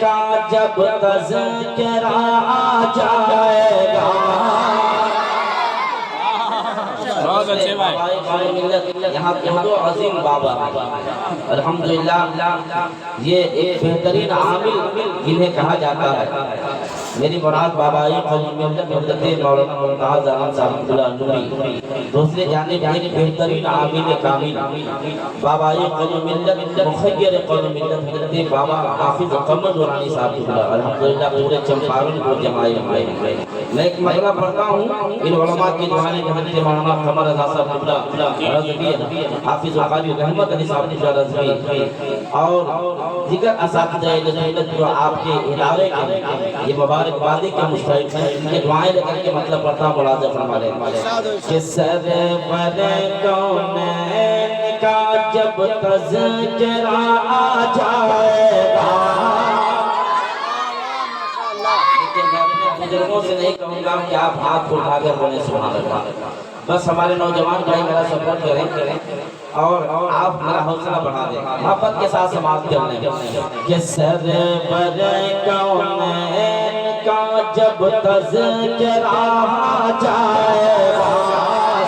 کا جب تذکرہ آ جائے گا، بہت اچھے بھائی، یہاں کے دو عظیم بابا الحمدللہ یہ ایک بہترین عامل جنہیں کہا جاتا ہے۔ میری مراد بابا قومی ملت مولانا ممتاز احمد صاحب نوری، دوسرے جانب ایک بہترین عامل کامل بابا قومی ملت مخیر قومی ملت بابا حافظ قمر نورانی صاحب الحمدللہ پورے چمپارن کو جمائے ہوئے۔ میں ایک مطلع پڑھتا ہوں، ان علماء کی دعانے کے حضرت مولانا قمر رضا صاحب رضوی، حافظ وقاری رحمت علی صاحب رضوی اور دیگر اساتذہ جو آپ کے ادارے کے یہ مبارکبادی کے مستحق ہیں، ان کے دعائیں لے کر کے مطلب پڑھتا ہوں، ملاحظہ فرمائے کہ سرور کونین کا جب تذکرہ آ جائے گا۔ بزرگوں سے نہیں کہوں گا کہ آپ ہاتھ کو اٹھا کر بولیں سبحان اللہ، بس ہمارے نوجوان بھائی میرا سپورٹ کریں اور آپ میرا حوصلہ بڑھا دیں، محبت کے ساتھ سماعت کر لیں کہ سرور کونین کا جب تذکرہ آ جائے گا،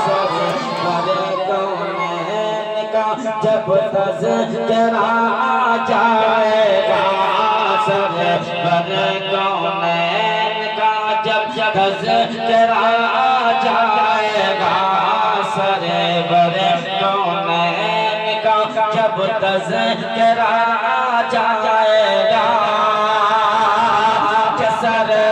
سرور کونین کا جب تذکرہ آ جائے گا، سرور کونین کا جب تذکرہ آ جائے گا، سرور کونین کا جب تذکرہ آ جائے گا، سرور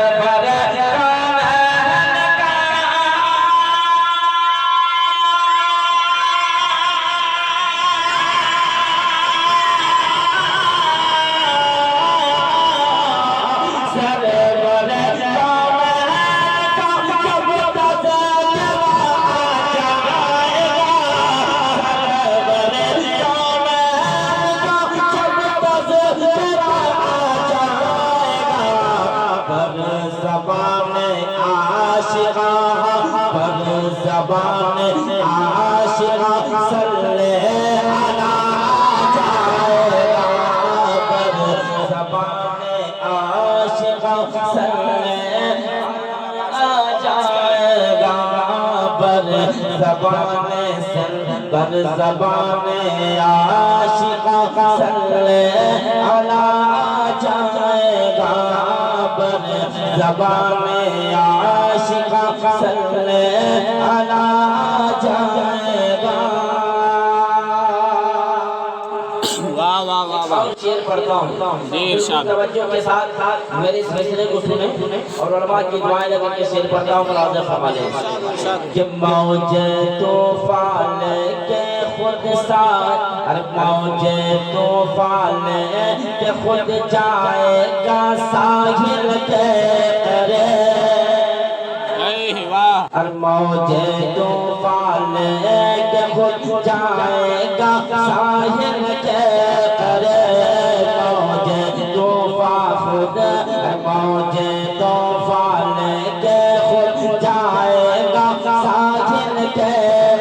بر زبان عاشقہ صلی علی جائے گا، بر زبان عاشقہ صلی علی جائے گا۔ واہ واہ واہ واہ، شعر پڑھتا ہوں، ارشاد توجہ کے ساتھ میرے اس مسئلے کو سنیں اور علماء کی دعائیں لگا کے شعر پڑھتا ہوں، ملاحظہ فرمائیں کہ موج طوفان کے خود ساتھ، ہر موج طوفان کے خود جائے گا ساحل کے قریب، ہر موج طوفان کے خود جائے گا ساحل کے قریب، موج طوفان خود، موج طوفان کے خود جائے گا ساحل کے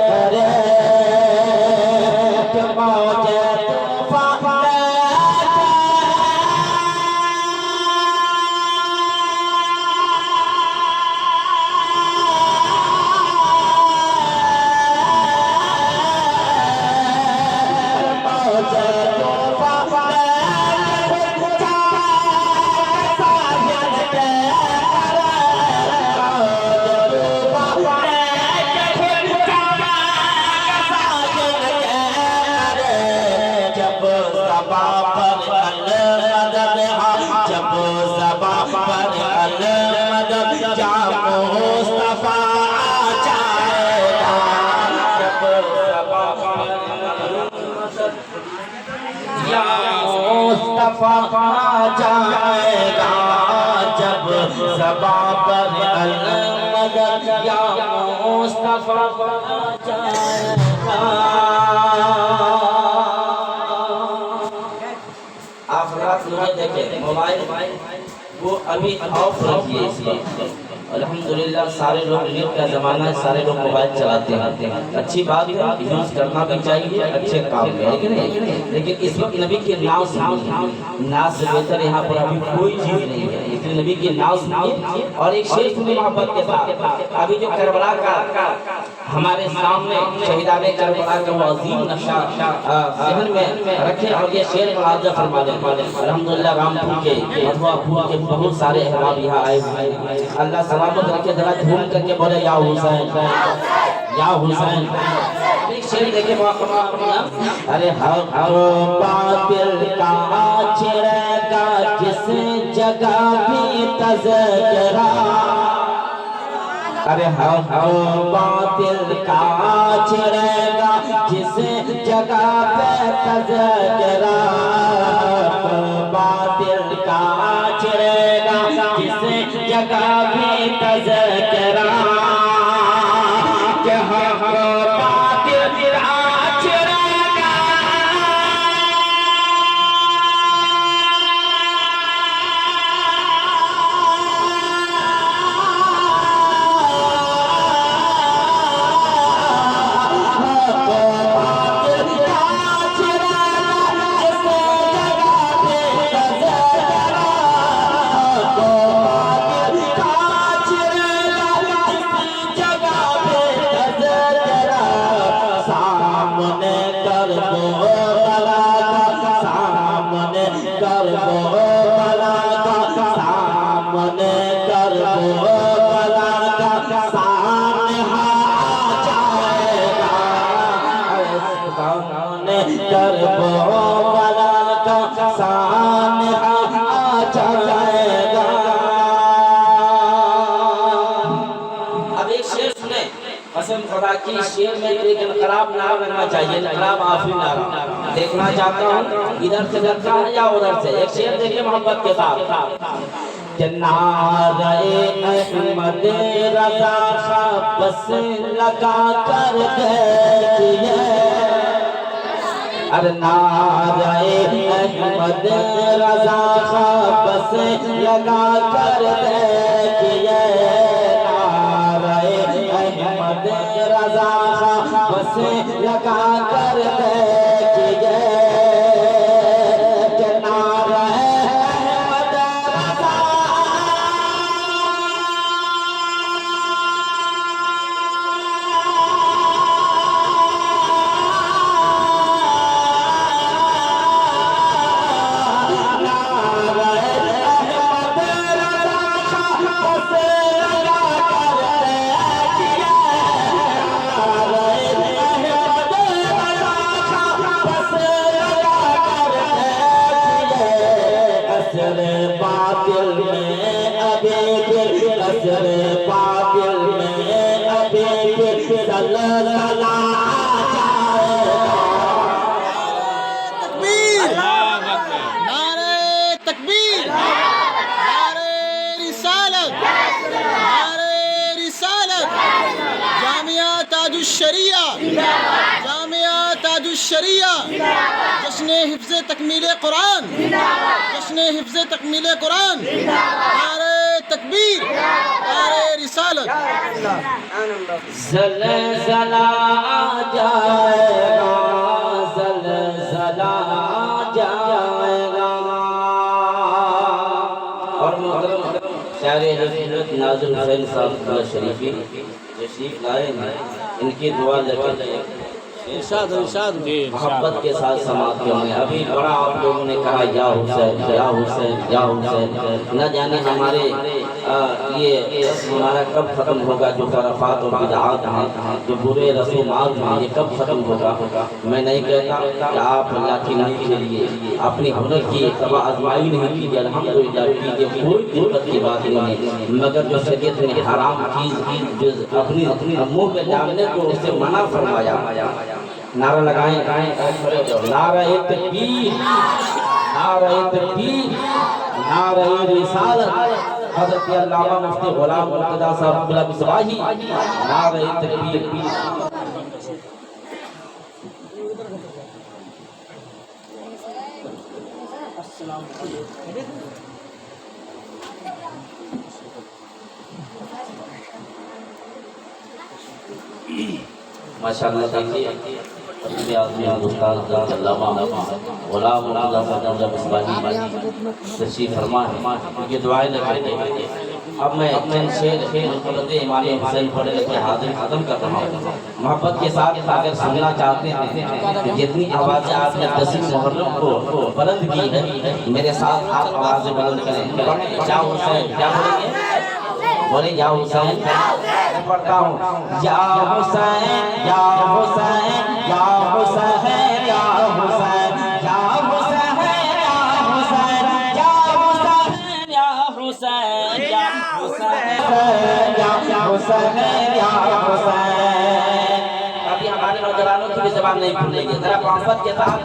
قریب، موج طوفان جائے گا، جب زباں پر المدد یا مصطفیٰ جائے گا۔ آپ رات میں دیکھیں موبائل وہ ابھی آف رکھیے اس لیے الحمدللہ سارے لوگ نیٹ کا زمانہ ہے، سارے لوگ موبائل چلاتے ہیں، اچھی بات ہے، یوز کرنا بھی چاہیے، اچھے کام میں، لیکن اس وقت نبی کے نام سے بہتر یہاں پر ابھی کوئی چیز نہیں ہے، لیکن نبی کے نام سنیے اور ایک شیخ کی محبت کے ساتھ ابھی جو کربلا کا ہمارے سامنے شہیدان کربلا کا وہ عظیم نقشہ ذہن میں رکھے اور یہ شعر ملاحظہ فرما دیں۔ الحمدللہ رامپور کے مدھوا پور کے بہت سارے احباب یہاں آئے ہوئے ہیں، اللہ سلامت رکھے، ذرا دھوم کر کے بولے یا حسین یا حسین۔ ایک شعر دیکھیں موقع، ارے ہر باطل کا چھڑے گا جس جگہ بھی تذکرہ، ارے ہر باطل کا چھڑے گا جس جگہ پہ تذکرہ، باطل کا چھڑے گا جس جگہ بھی تذکرہ، کہ ہر باطل کا چھڑے گا، قسم خدا کی شعر میں ایک انقلاب نہ رہنا چاہیے، انقلاب آفی نہ رہنا۔ دیکھنا چاہتا ہوں ادھر سے کرتا ہے یا ادھر سے، ایک شعر دیکھیں محبت کے ساتھ، کہ نعرہ احمد رضا خواب بس لگا کر دیکھئے، ارے نعرہ احمد رضا خواب بس لگا کر دیکھئے، رضا بس لگا کر دیکھئے، کہ نعرہ احمد رضا، جامعہ تاج الشریعہ، جشن حفظ تکمیل قرآن، جشن حفظ تکمیل قرآن، نعرہ تکبیر، نعرہ رسالت۔ زلزلہ آ جائے گا، زلزلہ آ جائے گا، اور محترم شاعر حضرت ناظر حسین صاحب شریفی تشریف لائے ہیں، ان کی دعا لگے محبت کے ساتھ سماعت کریں۔ ابھی بڑا آپ لوگوں نے کہا یا حسین یا حسین یا حسین، نہ جانے ہمارے یہ ہمارا کب ختم ہوگا، جو خرافات اور بدعات ہیں، جو برے رسومات ہیں، یہ کب ختم ہوگا۔ میں نہیں کہتا کہ آپ اللہ کی نبی کے لیے اپنی ہنر کی تباہ آزمائی نہیں کیجیے، الحمدللہ کیجیے، کوئی دقت کی بات نہیں ہے، مگر جو شریعت نے حرام چیز جو اپنی منہ پہ ڈالنے کو اس سے منع فرمایا، نعرہ لگائیں، نعرہ تکبیر، نعرہ تکبیر، نعرہ رسالت، حضرت علامہ مفتی غلام مرتضیٰ صاحب بلا مصباحی، نعرہ تکبیر۔ السلام علیکم۔ ماشاءاللہ دیکھیے اپنے آدمی استاد علامہ غلام اللہ فضل مصباحی تشریف فرما ہے یہ دعائیں لگاتے ہیں. اب میں چند شعر حضرت امام حسین پڑھے لکھے حاضر ختم کر رہا ہوں. محبت کے ساتھ اگر سننا چاہتے ہیں کہ جتنی آوازیں آپ نے 10 محرم کو بلند کی ہے میرے ساتھ آپ آوازیں بلند کریں. یا حسین کیا بولیں گے؟ بولیں یا حسین. میں پڑھتا ہوں یا حسین یا حسین یا حسین یا حسین یا حسین یا حسین یا حسین یا حسین یا حسین. ابھی ہمارے نوجوانوں کی بھی زبان نہیں بھولیں گے. ذرا محبت کے ساتھ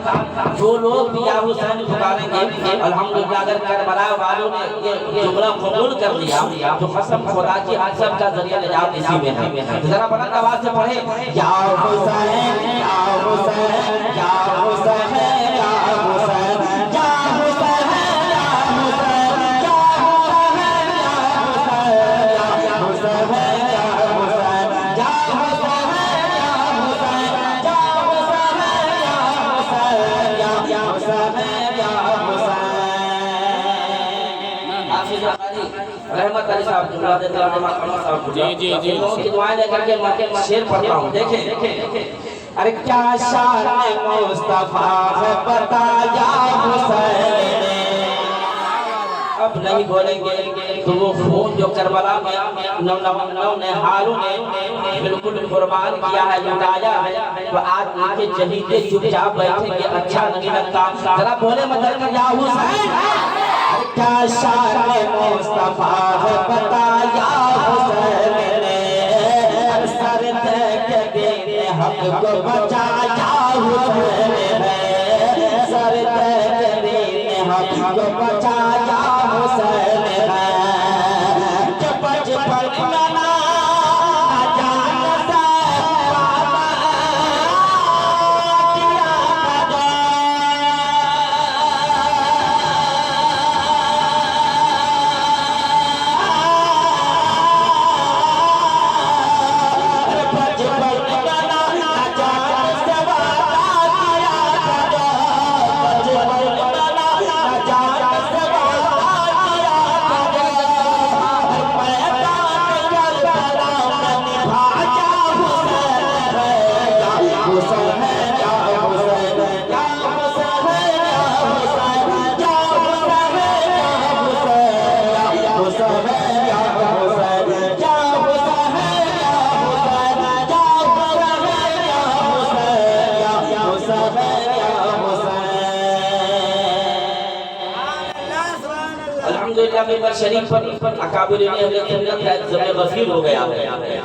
جو لوگ بھی یا حسین پکاریں گے الحمدللہ اگر کربلا والوں نے یہ جملہ قبول کر لیا تو قسم خدا کی آج سب کا ذریعہ نجات اسی میں ہے. ذرا بلند آواز سے پڑھیں یا حسین یا حسین یا حسین یا حسین یا حسین یا حسین یا حسین یا حسین یا رحمت علی صاحب جملہ دیتے ہیں صاحب جی کی دعائیں لے کر کے میں شعر پڑھتا ہوں. دیکھیں ارے کیا شان مصطفیٰ ہے بتایا حسین نے. اب نہیں بولیں گے تو وہ خون جو کربلا میں نونہالوں نے بالکل قربان کیا ہے لٹایا ہے تو آج ان کے شہیدے چپ چاپ بیٹھیں گے اچھا نہیں لگتا. ذرا بولے مدد یا حسین. کیا شان مصطفیٰ ہے بتایا حسین نے سر تک دین حق کو بچایا حسین نے سر تک دین حق کو بچایا حسین نے. جب بچپن میں نہ جان سے بابا کیا الحمدللہ شریف پر اکابرین اہل سنت کا ذمہ غفیر ہو گیا ہے.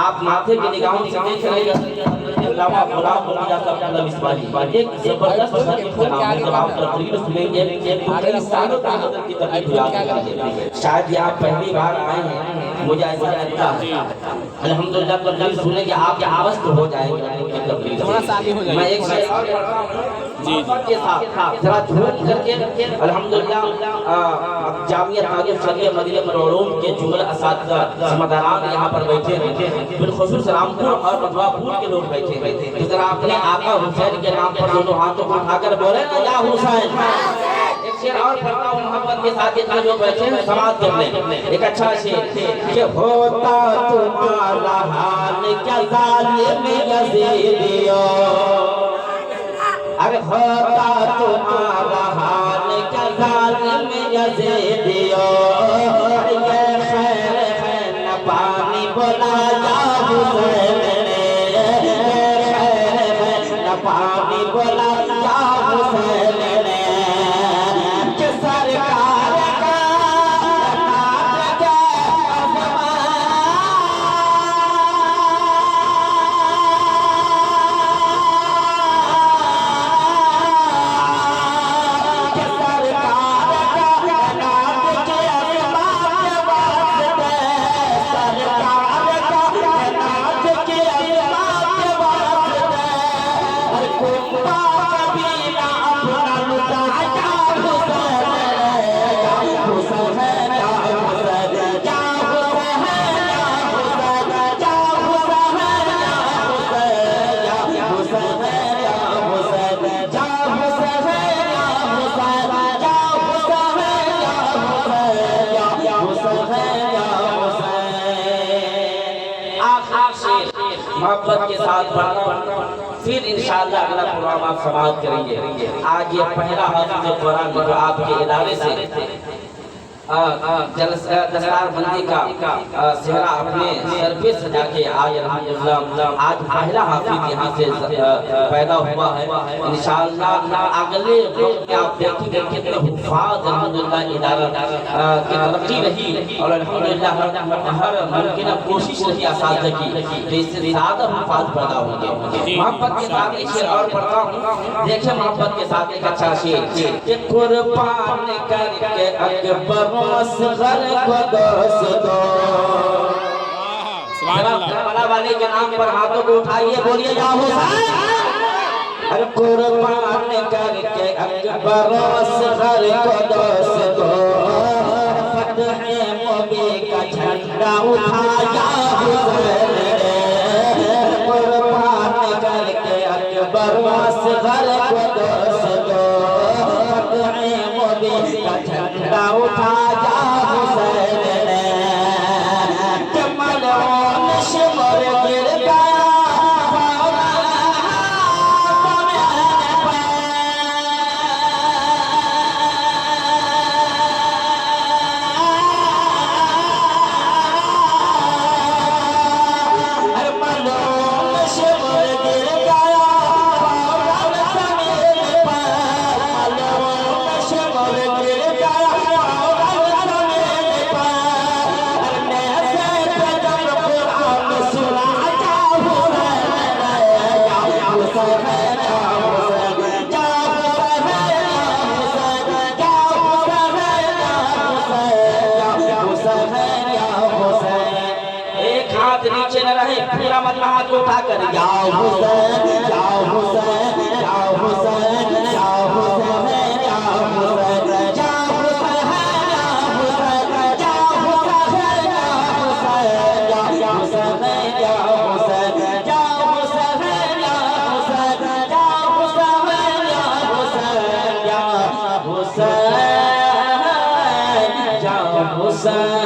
آپ ماتھے کی نگاہوں سے دیکھ رہے ہیں علامہ غلام اللہ صاحب مصباحی ایک زبردست شریف کا نام ہے. جب آپ تقریر سنیں گے تو کئی سالوں تک حضرت کی تقریر یاد کریں گے. شاید یہ آپ پہلی بار آئے ہیں مجھے ایسا لگتا ہے. الحمدللہ تقریر سنیں گے آپ کے آواز تو ہو جائے گا. میں ایک شعر اور پڑھتا ہوں کے ساتھ ذرا جھوم کر کے الحمدللہ جامعہ تاجر شریعہ مدینہ العلوم کے جملہ اساتذہ ذمہ داران یہاں پر بیٹھے ہیں بالخصوص رامپور اور مدھوا پور کے لوگ بیٹھے ہیں. ذرا اپنے آقا حسین کے نام پر دونوں ہاتھوں کو اٹھا کر بولے نا یا حسین. ایک شعر اور پڑھتا ہوں محبت کے ساتھ اتنا جو بیٹھے ہیں سماعت کر لیں. ایک اچھا شعر کہ ہوتا تمہارا حال کیا ظالم یزیدیو اگر ہوتا تمہارا حال کیا ظالم یزیدیو یہ خیر ہے نہ پانی بلایا حسین نے یہ خیر ہے نہ پانی بلایا حسین نے کہ سرکار کا نام کیا محبت کے ساتھ پڑھنا، پھر انشاءاللہ اگلا پروگرام آپ سماعت کریں گے۔ آج یہ پہلا حافظ قرآن جو آپ کے ادارے سے دستار بندی کا صحرا اپنے سر پہ سجا کے آج الحمدللہ آج پہلا حافظ یہاں سے پیدا ہوا ہے۔ انشاءاللہ اگلے وقت میں آپ دیکھیں گے کتنے حفاظ الحمدللہ ادارہ کی ترقی رہی اور الحمدللہ ہر ممکنہ کوشش رہی اساتذہ کی کہ اس سے زیادہ حفاظ پیدا ہوں گے۔ محبت کے ساتھ ایک شعر اور پڑھتا ہوں، دیکھیں محبت کے ساتھ ایک اچھا شعر کہ قربان کر کے اکبر اصغر کو دوست دو۔ کربلا والے کے نام پر ہاتھوں کو اٹھائیے، بولیے یا حسین۔ ہر قربان کر کے اکبر اصغر کو دوست دو، فتح مبین کا جھنڈا اٹھایا حسین نے۔ قربان کر کے اکبر اصغر کو دوست دو، فتح مبین کا جھنڈا اٹھایا حسین نے۔ کہ ملعون شمر گر گیا نیچے نہ رہے، پورا مطلب ہاتھ اٹھا کر یا حسین یا حسین یا حسین یا حسین یا حسین یا حسین یا حسین یا حسین یا حسین یا حسین یا حسین یا حسین یا حسین یا حسین یا حسین یا حسین یا حسین